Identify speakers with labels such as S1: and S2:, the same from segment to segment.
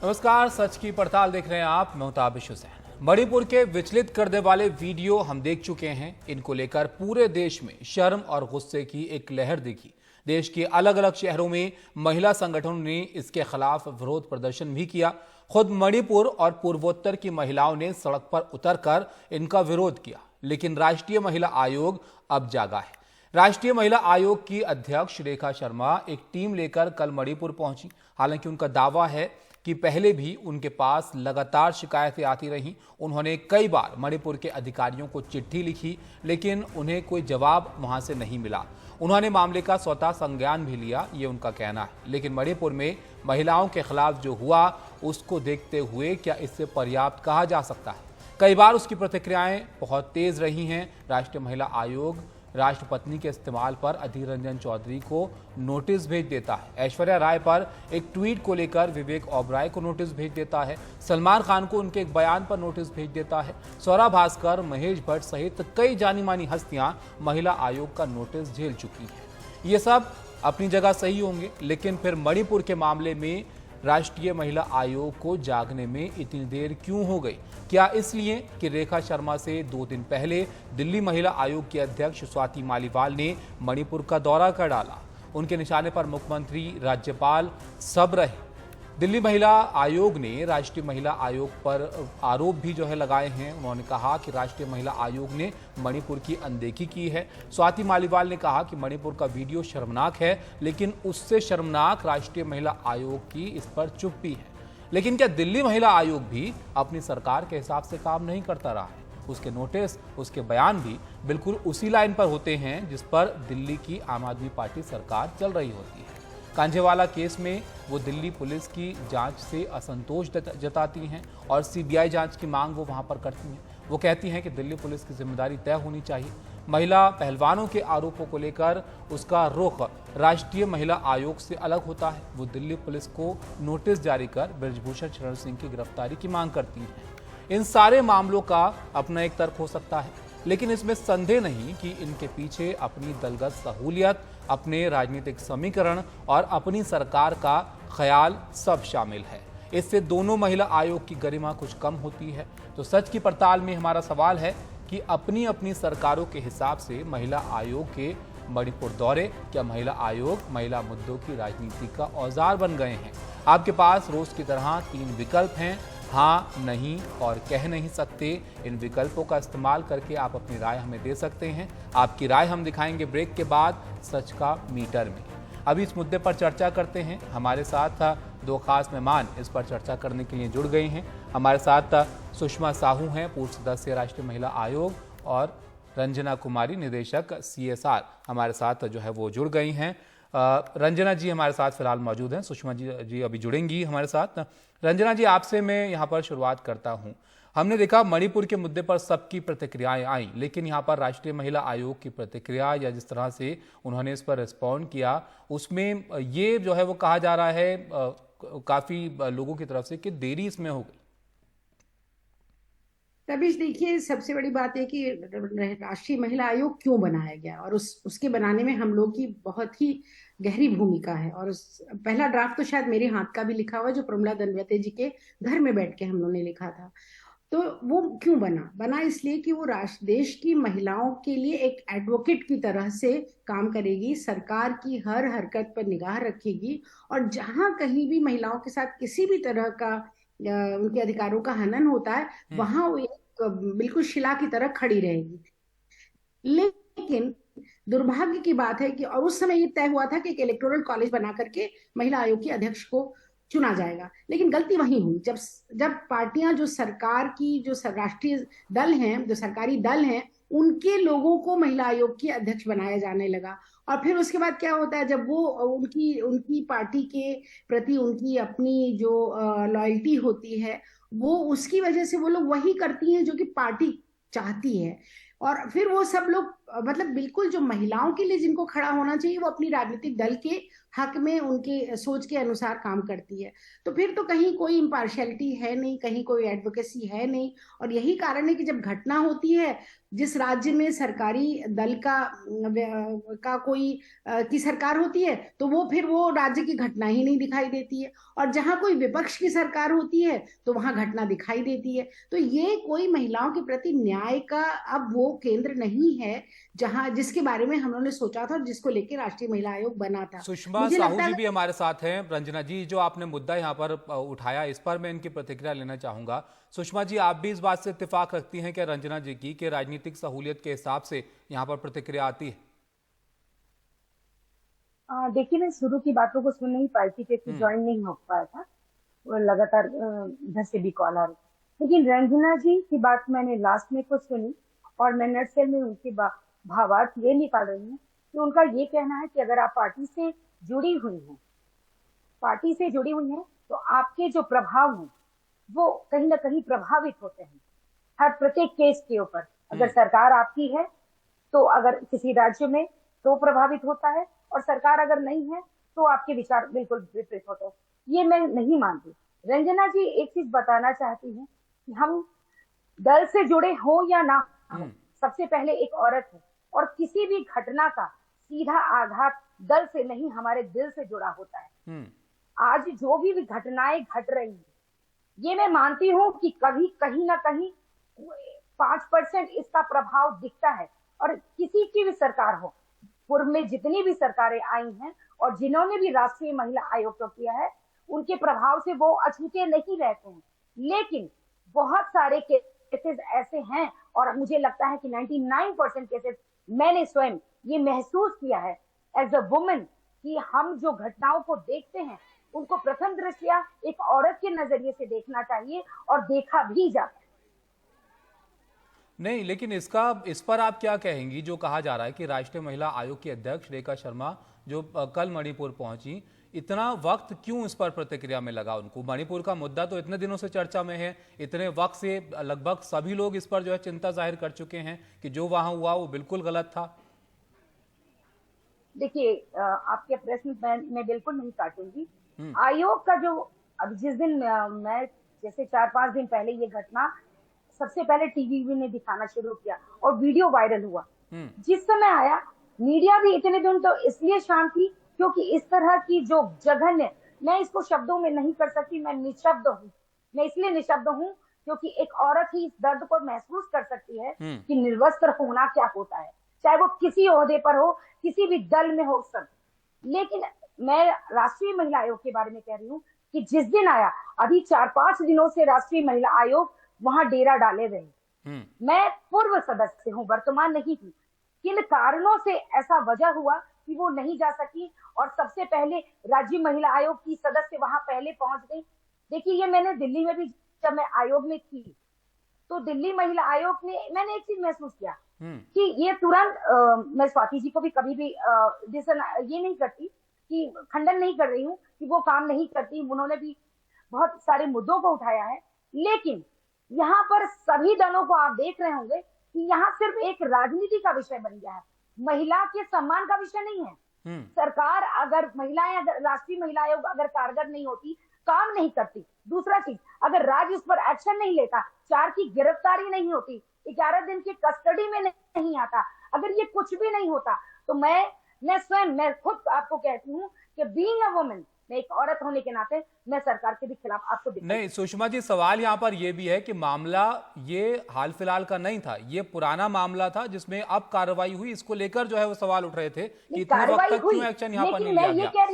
S1: नमस्कार, सच की पड़ताल देख रहे हैं आप। मैं ताबिश हुसैन। मणिपुर के विचलित करने वाले वीडियो हम देख चुके हैं। इनको लेकर पूरे देश में शर्म और गुस्से की एक लहर दिखी। देश के अलग अलग शहरों में महिला संगठनों ने इसके खिलाफ विरोध प्रदर्शन भी किया। खुद मणिपुर और पूर्वोत्तर की महिलाओं ने सड़क पर उतरकर इनका विरोध किया। लेकिन राष्ट्रीय महिला आयोग अब जागा है। राष्ट्रीय महिला आयोग की अध्यक्ष रेखा शर्मा एक टीम लेकर कल मणिपुर पहुंची। हालांकि उनका दावा है कि पहले भी उनके पास लगातार शिकायतें आती रहीं। उन्होंने कई बार मणिपुर के अधिकारियों को चिट्ठी लिखी, लेकिन उन्हें कोई जवाब वहां से नहीं मिला। उन्होंने मामले का स्वतः संज्ञान भी लिया, ये उनका कहना है। लेकिन मणिपुर में महिलाओं के खिलाफ जो हुआ उसको देखते हुए क्या इससे पर्याप्त कहा जा सकता है? कई बार उसकी प्रतिक्रियाएं बहुत तेज रही हैं। राष्ट्रीय महिला आयोग राष्ट्रपत्नी के इस्तेमाल पर अधीर रंजन चौधरी को नोटिस भेज देता है। ऐश्वर्या राय पर एक ट्वीट को लेकर विवेक ओबराय को नोटिस भेज देता है। सलमान खान को उनके एक बयान पर नोटिस भेज देता है। स्वरा भास्कर, महेश भट्ट सहित कई जानी मानी हस्तियां महिला आयोग का नोटिस झेल चुकी हैं। ये सब अपनी जगह सही होंगे, लेकिन फिर मणिपुर के मामले में राष्ट्रीय महिला आयोग को जागने में इतनी देर क्यों हो गई? क्या इसलिए कि रेखा शर्मा से 2 दिन पहले दिल्ली महिला आयोग की अध्यक्ष स्वाति मालीवाल ने मणिपुर का दौरा कर डाला? उनके निशाने पर मुख्यमंत्री, राज्यपाल सब रहे। दिल्ली महिला आयोग ने राष्ट्रीय महिला आयोग पर आरोप भी लगाए हैं। उन्होंने कहा कि राष्ट्रीय महिला आयोग ने मणिपुर की अनदेखी की है। स्वाति मालीवाल ने कहा कि मणिपुर का वीडियो शर्मनाक है, लेकिन उससे शर्मनाक राष्ट्रीय महिला आयोग की इस पर चुप्पी है। लेकिन क्या दिल्ली महिला आयोग भी अपनी सरकार के हिसाब से काम नहीं करता रहा है? उसके नोटिस, उसके बयान भी बिल्कुल उसी लाइन पर होते हैं जिस पर दिल्ली की आम आदमी पार्टी सरकार चल रही होती है। कांझेवाला केस में वो दिल्ली पुलिस की जांच से असंतोष जताती हैं और सीबीआई जांच की मांग वो वहां पर करती हैं। वो कहती हैं कि दिल्ली पुलिस की जिम्मेदारी तय होनी चाहिए। महिला पहलवानों के आरोपों को लेकर उसका रुख राष्ट्रीय महिला आयोग से अलग होता है। वो दिल्ली पुलिस को नोटिस जारी कर बृजभूषण शरण सिंह की गिरफ्तारी की मांग करती है। इन सारे मामलों का अपना एक तर्क हो सकता है, लेकिन इसमें संदेह नहीं कि इनके पीछे अपनी दलगत सहूलियत, अपने राजनीतिक समीकरण और अपनी सरकार का ख्याल सब शामिल है। इससे दोनों महिला आयोग की गरिमा कुछ कम होती है। तो सच की पड़ताल में हमारा सवाल है कि अपनी अपनी सरकारों के हिसाब से महिला आयोग के मणिपुर दौरे, क्या महिला आयोग महिला मुद्दों की राजनीति का औजार बन गए हैं? आपके पास रोज की तरह 3 विकल्प हैं, हाँ, नहीं और कह नहीं सकते। इन विकल्पों का इस्तेमाल करके आप अपनी राय हमें दे सकते हैं। आपकी राय हम दिखाएंगे ब्रेक के बाद सच का मीटर में। अभी इस मुद्दे पर चर्चा करते हैं। हमारे साथ 2 खास मेहमान इस पर चर्चा करने के लिए जुड़ गए हैं। हमारे साथ सुषमा साहू हैं, पूर्व सदस्य राष्ट्रीय महिला आयोग, और रंजना कुमारी, निदेशक CSR हमारे साथ वो जुड़ गई हैं। रंजना जी हमारे साथ फिलहाल मौजूद हैं। सुषमा जी अभी जुड़ेंगी हमारे साथ। रंजना जी, आपसे मैं यहाँ पर शुरुआत करता हूँ। हमने देखा मणिपुर के मुद्दे पर सबकी प्रतिक्रियाएं आई, लेकिन यहाँ पर राष्ट्रीय महिला आयोग की प्रतिक्रिया या जिस तरह से उन्होंने इस पर रिस्पॉन्ड किया, उसमें ये वो कहा जा रहा है काफी लोगों की तरफ से कि देरी इसमें हो गई।
S2: तभी देखिए, सबसे बड़ी बात है कि राष्ट्रीय महिला आयोग क्यों बनाया गया और उसके बनाने में हम लोग की बहुत ही गहरी भूमिका है। और पहला ड्राफ्ट तो शायद मेरे हाथ का भी लिखा हुआ, जो प्रमिला दनवते जी के घर में बैठ के हम लोगों ने लिखा था। तो वो क्यों बना इसलिए कि वो देश की महिलाओं के लिए एक एडवोकेट की तरह से काम करेगी, सरकार की हर हरकत पर निगाह रखेगी, और जहां कहीं भी महिलाओं के साथ किसी भी तरह का उनके अधिकारों का हनन होता है, वहां वो एक बिल्कुल शिला की तरह खड़ी रहेगी। लेकिन दुर्भाग्य की बात है कि, और उस समय ये तय हुआ था कि एक इलेक्टोरल कॉलेज बना करके महिला आयोग की अध्यक्ष को चुना जाएगा। लेकिन गलती वहीं हुई, जब पार्टियां, जो सरकार की, जो राष्ट्रीय दल हैं, जो सरकारी दल हैं, उनके लोगों को महिला आयोग की अध्यक्ष बनाया जाने लगा। और फिर उसके बाद क्या होता है, जब वो उनकी पार्टी के प्रति उनकी अपनी जो लॉयल्टी होती है, वो उसकी वजह से वो लोग वही करती हैं जो कि पार्टी चाहती है। और फिर वो सब लोग मतलब बिल्कुल जो महिलाओं के लिए जिनको खड़ा होना चाहिए वो अपनी राजनीतिक दल के हक में उनके सोच के अनुसार काम करती है। तो फिर तो कहीं कोई इम्पार्शियलिटी है नहीं, कहीं कोई एडवोकेसी है नहीं। और यही कारण है कि जब घटना होती है जिस राज्य में सरकारी दल का कोई की सरकार होती है तो वो फिर वो राज्य की घटना ही नहीं दिखाई देती है, और जहां कोई विपक्ष की सरकार होती है तो वहां घटना दिखाई देती है। तो ये कोई महिलाओं के प्रति न्याय का अब वो केंद्र नहीं है जहां जिसके बारे में हम लोगों ने सोचा था और जिसको लेकर राष्ट्रीय महिला आयोग बना था।
S1: सुषमा
S2: मुझे
S1: साहू
S2: लगता
S1: जी
S2: है
S1: भी हमारे साथ हैं। रंजना जी, जो आपने मुद्दा यहाँ पर उठाया, इस पर मैं इनकी प्रतिक्रिया लेना चाहूंगा। सुषमा जी, आप भी इस बात से इत्तेफाक रखती हैं क्या रंजना जी की कि राजनीतिक सहूलियत के हिसाब से यहाँ पर प्रतिक्रिया आती है?
S3: देखिए, मैं शुरू की बातों को सुन नहीं पाई थी क्योंकि ज्वाइन नहीं हो पाया था, वो लगातार इधर से भी कॉल आ रही। लेकिन रंजना जी की बात मैंने लास्ट में कुछ सुनी और मैं नटसेल में उनके भावार्थ ये निकाल रही हूँ कि उनका ये कहना है कि अगर आप पार्टी से जुड़ी हुई हैं तो आपके जो प्रभाव हैं वो कहीं ना कहीं प्रभावित होते हैं हर प्रत्येक केस के ऊपर। अगर सरकार आपकी है तो अगर किसी राज्य में तो प्रभावित होता है, और सरकार अगर नहीं है तो आपके विचार बिल्कुल विपरीत होते हैं। ये मैं नहीं मानती। रंजना जी एक चीज बताना चाहती हैं कि हम दल से जुड़े हो या ना हो, सबसे पहले एक औरत है और किसी भी घटना का सीधा आघात दल से नहीं हमारे दिल से जुड़ा होता है। आज जो भी घटनाएं घट रही हैं, ये मैं मानती हूँ कि कभी कहीं ना कहीं 5% इसका प्रभाव दिखता है। और किसी की भी सरकार हो, पूर्व में जितनी भी सरकारें आई हैं और जिन्होंने भी राष्ट्रीय महिला आयोग को किया है, उनके प्रभाव से वो अछूते नहीं रहते हैं। लेकिन बहुत सारे केसेस ऐसे हैं और मुझे लगता है कि 99% केसेस मैंने स्वयं ये महसूस किया है एज अ वुमेन कि हम जो घटनाओं को देखते हैं उनको प्रथम दृष्टया एक औरत के नजरिए से देखना चाहिए और देखा भी जाता है।
S1: नहीं, लेकिन इस पर आप क्या कहेंगी जो कहा जा रहा है कि राष्ट्रीय महिला आयोग की अध्यक्ष रेखा शर्मा जो कल मणिपुर पहुंची, इतना वक्त क्यों इस पर प्रतिक्रिया में लगा उनको? मणिपुर का मुद्दा तो इतने दिनों से चर्चा में है, इतने वक्त से लगभग सभी लोग इस पर जो है चिंता जाहिर कर चुके हैं कि जो वहां हुआ वो बिल्कुल गलत था।
S3: देखिए, आपके प्रश्न मैं बिल्कुल नहीं काटूंगी। आयोग का जो अब जिस दिन मैं जैसे 4-5 दिन पहले ये घटना सबसे पहले टीवी ने दिखाना शुरू किया और वीडियो वायरल हुआ, जिस समय आया मीडिया भी इतने दिन तो इसलिए शांत थी क्योंकि इस तरह की जो जघन्य, मैं इसको शब्दों में नहीं कर सकती, मैं निशब्द हूँ। मैं इसलिए निशब्द हूँ क्योंकि एक औरत ही इस दर्द को महसूस कर सकती है कि निर्वस्त्र होना क्या होता है, चाहे वो किसी ओहदे पर हो, किसी भी दल में हो सब। लेकिन मैं राष्ट्रीय महिला आयोग के बारे में कह रही हूँ कि जिस दिन आया, अभी 4-5 दिनों से राष्ट्रीय महिला आयोग वहां डेरा डाले हुए हैं। मैं पूर्व सदस्य हूँ, वर्तमान नहीं थी। किन कारणों से ऐसा वजह हुआ कि वो नहीं जा सकी और सबसे पहले राज्य महिला आयोग की सदस्य वहां पहले पहुंच गई। देखिए, ये मैंने दिल्ली में भी जब मैं आयोग में थी तो दिल्ली महिला आयोग में मैंने एक चीज महसूस किया कि ये तुरंत मैं स्वाति जी को भी कभी भी ये नहीं करती कि खंडन नहीं कर रही हूँ कि वो काम नहीं करती, उन्होंने भी बहुत सारे मुद्दों को उठाया है। लेकिन यहाँ पर सभी दलों को आप देख रहे होंगे कि यहाँ सिर्फ एक राजनीति का विषय बन गया है, महिला के सम्मान का विषय नहीं है। सरकार अगर महिलाएं, अगर राष्ट्रीय महिला आयोग अगर कारगर नहीं होती, काम नहीं करती, दूसरा चीज अगर राज्य उस पर एक्शन नहीं लेता, 4 की गिरफ्तारी नहीं होती, 11 दिन की कस्टडी में नहीं आता, अगर ये कुछ भी नहीं होता तो मैं खुद आपको कहती हूँ कि बीइंग अ वुमन, मैं एक औरत होने के नाते मैं सरकार के भी खिलाफ आपको
S1: नहीं। सुषमा जी, सवाल यहाँ पर यह भी है कि मामला ये हाल फिलहाल का नहीं था, ये पुराना मामला था जिसमें अब कार्रवाई हुई। इसको लेकर जो है वो सवाल उठ रहे थे कि इतने वक्त तक क्यों एक्शन यहाँ पर नहीं लिया गया।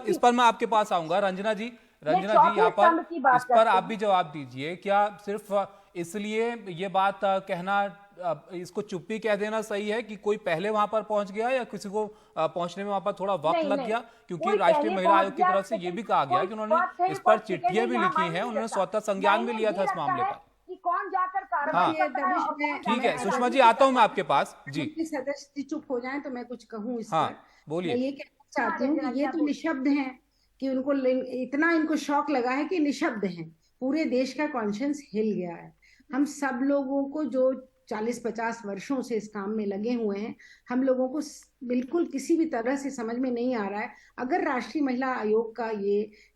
S1: इस पर मैं आपके पास आऊंगा। रंजना जी यहाँ पर इस पर आप भी जवाब दीजिए। क्या सिर्फ इसलिए ये बात कहना, इसको चुप्पी कह देना सही है कि कोई पहले वहां पर पहुंच गया या किसी को पहुंचने में वहां पर थोड़ा वक्त लग गया? क्योंकि राष्ट्रीय महिला आयोग की तरफ से ये भी कहा गया कि उन्होंने इस पर चिट्ठियां भी लिखी हैं, उन्होंने स्वतः संज्ञान भी लिया था इस मामले पर।
S3: कौन जाकर कार्रवाई करता है?
S1: ठीक है सुषमा जी, आता हूं मैं आपके पास जी।
S2: सदस्य चुप हो जाएं तो मैं कुछ कहूँ इस
S1: हाँ,
S2: पर।
S1: बोलिए।
S2: मैं ये कहना चाहती हूँ कि ये तो निशब्द हैं कि उनको इतना इनको शौक लगा है कि निशब्द हैं। पूरे देश का कॉन्शियंस हिल गया है। हम सब लोगों को जो 40-50 वर्षों से इस काम में लगे हुए हैं, हम लोगों को बिल्कुल किसी भी तरह से समझ में नहीं आ रहा है। अगर राष्ट्रीय महिला आयोग का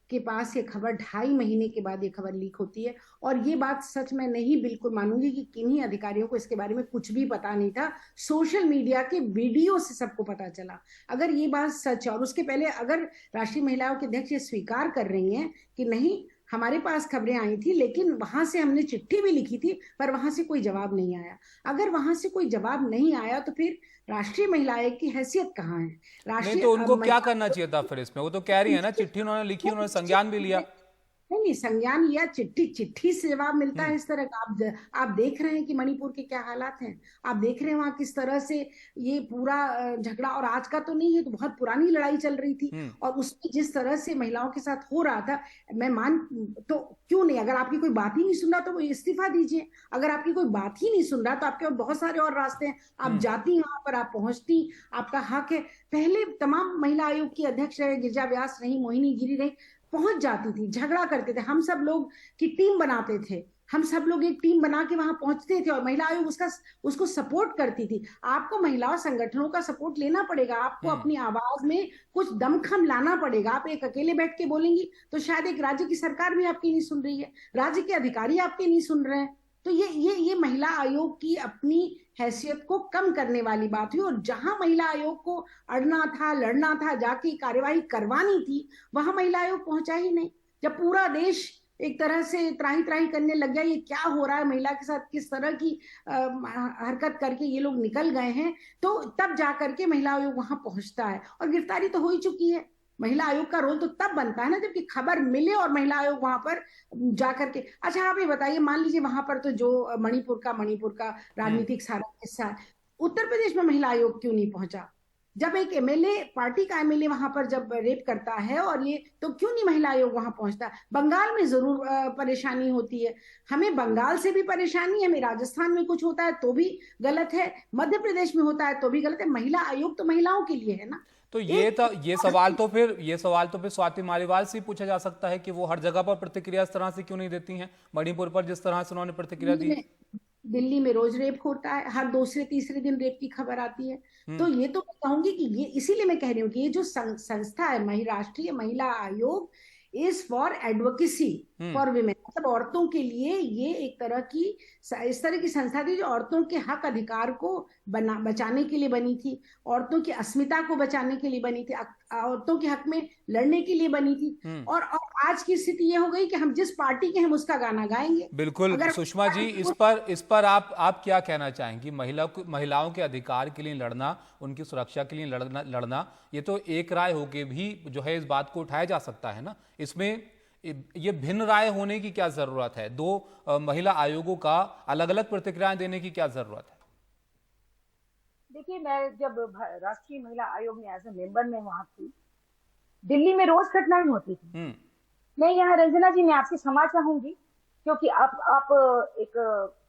S2: के पास ये खबर 2.5 महीने के बाद ये खबर लीक होती है, और ये बात सच मैं नहीं बिल्कुल मानूंगी कि किन्हीं अधिकारियों को इसके बारे में कुछ भी पता नहीं था, सोशल मीडिया के वीडियो से सबको पता चला। अगर ये बात सच है, और उसके पहले अगर राष्ट्रीय महिलाओं के अध्यक्ष ये स्वीकार कर रही हैं कि नहीं हमारे पास खबरें आई थी, लेकिन वहां से हमने चिट्ठी भी लिखी थी पर वहां से कोई जवाब नहीं आया, अगर वहां से कोई जवाब नहीं आया तो फिर राष्ट्रीय महिला आयोग की हैसियत कहाँ है?
S1: नहीं तो उनको क्या करना चाहिए था फिर इसमें? वो तो कह रही है ना, चिट्ठी उन्होंने लिखी, उन्होंने संज्ञान भी लिया।
S2: नहीं, संज्ञान लिया, चिट्ठी से जवाब मिलता है इस तरह का। आप देख रहे हैं कि मणिपुर के क्या हालात हैं, आप देख रहे हैं वहां किस तरह से ये पूरा झगड़ा, और आज का तो नहीं है, तो बहुत पुरानी लड़ाई चल रही थी, और उसमें जिस तरह से महिलाओं के साथ हो रहा था, तो क्यों नहीं, अगर आपकी कोई बात ही नहीं सुन रहा तो वो इस्तीफा दीजिए। अगर आपकी कोई बात ही नहीं सुन रहा तो आपके पास बहुत सारे और रास्ते हैं, आप जाती वहां पर, आप पहुंचती, आपका हक है। पहले तमाम महिला आयोग की अध्यक्ष रहे, गिरिजा व्यास रही, मोहिनी गिरी रही, पहुंच जाती थी, झगड़ा करते थे, हम सब लोग की टीम बनाते थे, हम सब लोग एक टीम बना के वहां पहुंचते थे, और महिला आयोग उसको सपोर्ट करती थी। आपको महिला संगठनों का सपोर्ट लेना पड़ेगा, आपको अपनी आवाज में कुछ दमखम लाना पड़ेगा। आप एक अकेले बैठ के बोलेंगी तो शायद एक राज्य की सरकार भी आपकी नहीं सुन रही है, राज्य के अधिकारी आपके नहीं सुन रहे हैं, तो ये महिला आयोग की अपनी हैसियत को कम करने वाली बात हुई। और जहां महिला आयोग को अड़ना था, लड़ना था, जाके कार्यवाही करवानी थी, वहां महिला आयोग पहुंचा ही नहीं। जब पूरा देश एक तरह से त्राही त्राही करने लग गया, ये क्या हो रहा है, महिला के साथ किस तरह की हरकत करके ये लोग निकल गए हैं, तो तब जाकर के महिला आयोग वहां पहुंचता है, और गिरफ्तारी तो हो ही चुकी है। महिला आयोग का रोल तो तब बनता है ना जबकि खबर मिले और महिला आयोग वहां पर जाकर के। अच्छा आप ये बताइए, मान लीजिए वहां पर तो जो मणिपुर का राजनीतिक सारा किस्सा है, उत्तर प्रदेश में महिला आयोग क्यों नहीं पहुंचा? जब एक एमएलए, पार्टी का एमएलए वहां पर जब रेप करता है, और ये तो क्यों नहीं महिला आयोग वहां पहुंचता? बंगाल में जरूर परेशानी होती है, हमें बंगाल से भी परेशानी है, हमें राजस्थान में कुछ होता है तो भी गलत है, मध्य प्रदेश में होता है तो भी गलत है। महिला आयोग तो महिलाओं के लिए है ना।
S1: तो ये सवाल तो फिर स्वाति मालीवाल से पूछा जा सकता है कि वो हर जगह पर प्रतिक्रिया इस तरह से क्यों नहीं देती हैं, मणिपुर पर जिस तरह से उन्होंने प्रतिक्रिया दी।
S2: दिल्ली में रोज रेप होता है, हर दूसरे तीसरे दिन रेप की खबर आती है। तो ये तो मैं कहूंगी कि ये, इसीलिए मैं कह रही हूँ कि ये जो संस्था है राष्ट्रीय महिला आयोग is for advocacy for women, मतलब औरतों के लिए ये एक तरह की, इस तरह की संस्था थी जो औरतों के हक अधिकार को बचाने के लिए बनी थी, औरतों की अस्मिता को बचाने के लिए बनी थी, औरतों के हक में लड़ने के लिए बनी थी। और आज की स्थिति ये हो गई कि हम जिस पार्टी के हम उसका गाना गाएंगे।
S1: बिल्कुल सुषमा जी, इस पर आप क्या कहना चाहेंगी? महिलाओं के अधिकार के लिए लड़ना, उनकी सुरक्षा के लिए लड़ना, ये तो एक राय होके भी जो है इस बात को उठाया जा सकता है ना, इसमें ये भिन्न राय होने की क्या जरूरत है? दो महिला आयोगों का अलग अलग प्रतिक्रियाएं देने की क्या जरूरत है?
S3: देखिए, मैं जब राष्ट्रीय महिला आयोग में एज ए मेंबर में वहां थी, दिल्ली में रोज घटनाएं होती थी। मैं यहाँ रंजना जी, मैं आपसे क्षमा चाहूंगी क्योंकि आप एक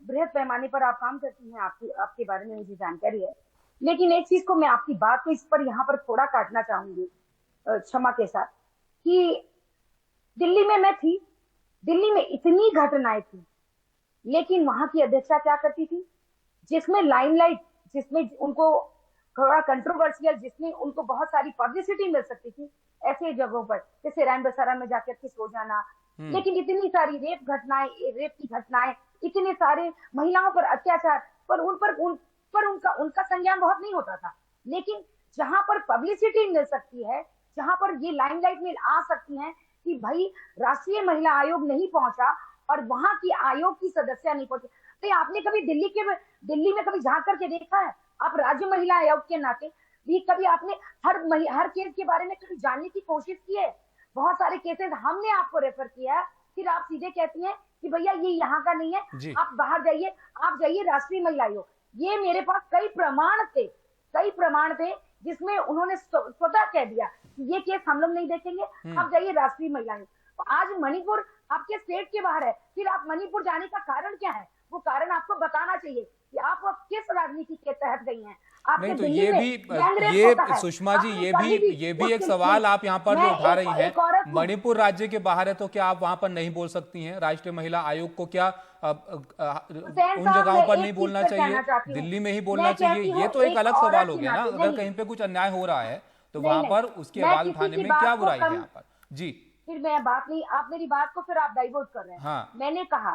S3: बृहद पैमाने पर आप काम करती हैं, आपके बारे में मुझे जानकारी है, लेकिन एक चीज को मैं आपकी बात को इस पर यहाँ पर थोड़ा काटना चाहूंगी क्षमा के साथ, कि दिल्ली में मैं थी, दिल्ली में इतनी घटनाएं थी, लेकिन वहां की अध्यक्षा क्या करती थी, जिसमें लाइमलाइट, जिसमें उनको थोड़ा कंट्रोवर्शियल, जिसमें उनको बहुत सारी पब्लिसिटी मिल सकती थी, ऐसे जगहों पर जैसे रैन बसेरा में जाकर के सो जाना, लेकिन इतनी सारी रेप की घटनाएं, इतने सारे महिलाओं पर अत्याचार, पर उनका संज्ञान बहुत नहीं होता था। लेकिन जहां पर पब्लिसिटी मिल सकती है, जहां पर ये लाइमलाइट में आ सकती है कि भाई राष्ट्रीय महिला आयोग नहीं पहुंचा और वहां की आयोग की सदस्य नहीं पहुंचे, तो आपने कभी दिल्ली में कभी झांक करके देखा है? आप राज्य महिला आयोग के नाते भी कभी आपने हर केस के बारे में कभी जानने की कोशिश की है? बहुत सारे केसेस हमने आपको रेफर किया है, फिर आप सीधे कहती हैं कि भैया ये यहाँ का नहीं है, आप बाहर जाइए, आप जाइए राष्ट्रीय महिला आयोग। ये मेरे पास कई प्रमाण थे जिसमें उन्होंने स्वतः कह दिया कि ये केस हम लोग नहीं देखेंगे, आप जाइए राष्ट्रीय महिला आयोग। तो आज मणिपुर आपके स्टेट के बाहर है, फिर आप मणिपुर जाने का कारण क्या है? वो कारण आपको बताना चाहिए कि आप किस राजनीति के तहत गई हैं। आपने
S1: नहीं तो
S3: दिल्ली
S1: ये
S3: में
S1: भी
S3: गैंगरेप
S1: ये
S3: होता है।
S1: सुष्मा जी
S3: आपने
S1: ये
S3: कहीं
S1: भी एक सवाल आप यहाँ पर जो
S3: मैं
S1: उठा रही हैं,
S3: एक औरत हूँ।
S1: मणिपुर राज्य के बाहर है तो क्या आप वहां पर नहीं बोल सकती हैं? राष्ट्रीय महिला आयोग को क्या
S3: हुसैन
S1: उन
S3: साहब,
S1: जगहों
S3: मैं
S1: पर
S3: एक
S1: नहीं
S3: चीज
S1: बोलना
S3: पे
S1: चाहिए,
S3: कहना चाहती हूँ।
S1: दिल्ली में ही बोलना
S3: मैं
S1: चाहिए?
S3: कहती
S1: ये
S3: हूँ,
S1: तो एक अलग
S3: औरत
S1: सवाल हो
S3: के
S1: गया ना।
S3: नाते
S1: अगर
S3: नहीं।
S1: कहीं पे कुछ अन्याय हो रहा है तो
S3: नहीं,
S1: वहां
S3: नहीं।
S1: पर उसकी
S3: मैं
S1: आवाज
S3: किसी
S1: उठाने
S3: की
S1: में
S3: बात
S1: क्या
S3: को
S1: बुराई है
S3: कम-
S1: यहाँ पर? जी
S3: फिर मैं बात नहीं, आप मेरी बात को फिर आप डाइवर्ट कर रहे हैं।
S1: हाँ।
S3: मैंने कहा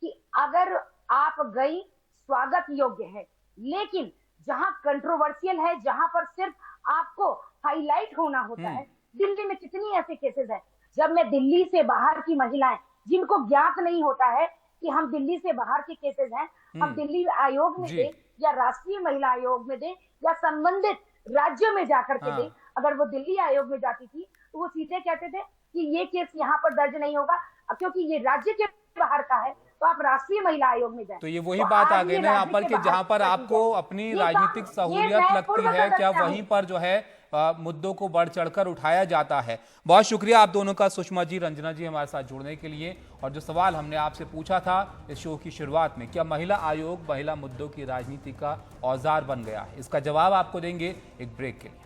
S3: कि अगर आप गई स्वागत योग्य है, लेकिन जहां कंट्रोवर्शियल है, जहां पर सिर्फ आपको हाईलाइट होना होता है, दिल्ली में कितनी ऐसे केसेस हैं। जब मैं दिल्ली से बाहर की महिलाएं जिनको ज्ञात नहीं होता है कि हम दिल्ली से बाहर के केसेस हैं, हम दिल्ली आयोग में
S1: जी।
S3: दें या राष्ट्रीय महिला आयोग में दें या संबंधित राज्यों में जाकर के दें। अगर वो दिल्ली आयोग में जाती थी तो वो सीधे कहते थे कि ये केस यहाँ पर दर्ज नहीं होगा क्योंकि ये राज्य के बाहर का है, तो आप राष्ट्रीय महिला आयोग में जाएं।
S1: तो ये वही बात आ गई ना यहाँ पर कि जहां पर आपको अपनी राजनीतिक सहूलियत लगती है, क्या वहीं पर जो है मुद्दों को बढ़ चढ़कर उठाया जाता है? बहुत शुक्रिया आप दोनों का, सुषमा जी, रंजना जी, हमारे साथ जुड़ने के लिए। और जो सवाल हमने आपसे पूछा था इस शो की शुरुआत में, क्या महिला आयोग महिला मुद्दों की राजनीति का औजार बन गया है, इसका जवाब आपको देंगे एक ब्रेक के लिए।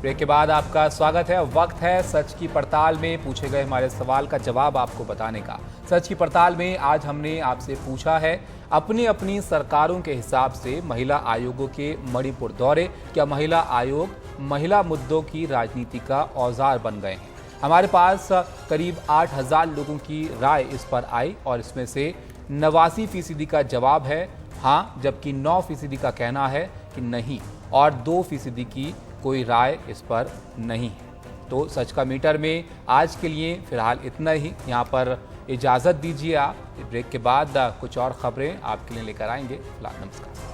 S1: ब्रेक के बाद आपका स्वागत है। वक्त है सच की पड़ताल में पूछे गए हमारे सवाल का जवाब आपको बताने का। सच की पड़ताल में आज हमने आपसे पूछा है, अपनी अपनी सरकारों के हिसाब से महिला आयोगों के मणिपुर दौरे, क्या महिला आयोग महिला मुद्दों की राजनीति का औजार बन गए हैं? हमारे पास करीब 8,000 लोगों की राय इस पर आई और इसमें से 89% का जवाब है हाँ, जबकि 9% का कहना है कि नहीं, और 2% की कोई राय इस पर नहीं है। तो सच का मीटर में आज के लिए फिलहाल इतना ही। यहाँ पर इजाज़त दीजिए आप। ब्रेक के बाद कुछ और खबरें आपके लिए लेकर आएंगे। फिलहाल नमस्कार।